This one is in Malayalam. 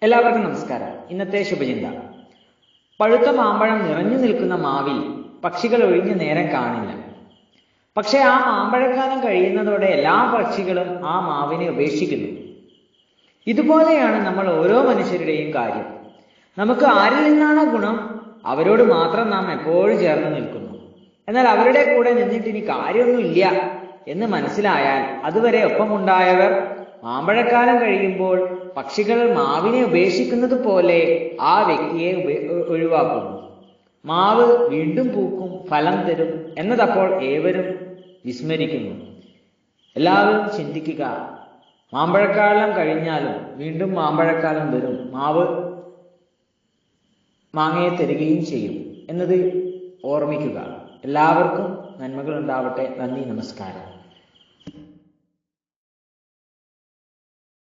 എല്ലാവർക്കും നമസ്കാരം. ഇന്നത്തെ ശുഭചിന്ത. പഴുത്ത മാമ്പഴം നിറഞ്ഞു നിൽക്കുന്ന മാവിൽ പക്ഷികൾ ഒഴിഞ്ഞു നേരം കാണില്ല. പക്ഷെ ആ മാമ്പഴക്കാലം കഴിയുന്നതോടെ എല്ലാ പക്ഷികളും ആ മാവിനെ ഉപേക്ഷിക്കുന്നു. ഇതുപോലെയാണ് നമ്മൾ ഓരോ മനുഷ്യരുടെയും കാര്യം. നമുക്ക് ആരിൽ നിന്നാണോ ഗുണം അവരോട് മാത്രം നാം എപ്പോഴും ചേർന്ന് നിൽക്കുന്നു. എന്നാൽ അവരുടെ കൂടെ നിന്നിട്ട് ഇനി കാര്യമൊന്നുമില്ല എന്ന് മനസ്സിലായാൽ അതുവരെ ഒപ്പമുണ്ടായവർ മാമ്പഴക്കാലം കഴിയുമ്പോൾ പക്ഷികൾ മാവിനെ ഉപേക്ഷിക്കുന്നത് പോലെ ആ വ്യക്തിയെ ഒഴിവാക്കുന്നു. മാവ് വീണ്ടും പൂക്കും, ഫലം തരും എന്നതപ്പോൾ ഏവരും വിസ്മരിക്കുന്നു. എല്ലാവരും ചിന്തിക്കുക, മാമ്പഴക്കാലം കഴിഞ്ഞാലും വീണ്ടും മാമ്പഴക്കാലം വരും, മാവ് മാങ്ങയെ തരികയും ചെയ്യും എന്നത് ഓർമ്മിക്കുക. എല്ലാവർക്കും നന്മകൾ ഉണ്ടാവട്ടെ. നന്ദി, നമസ്കാരം.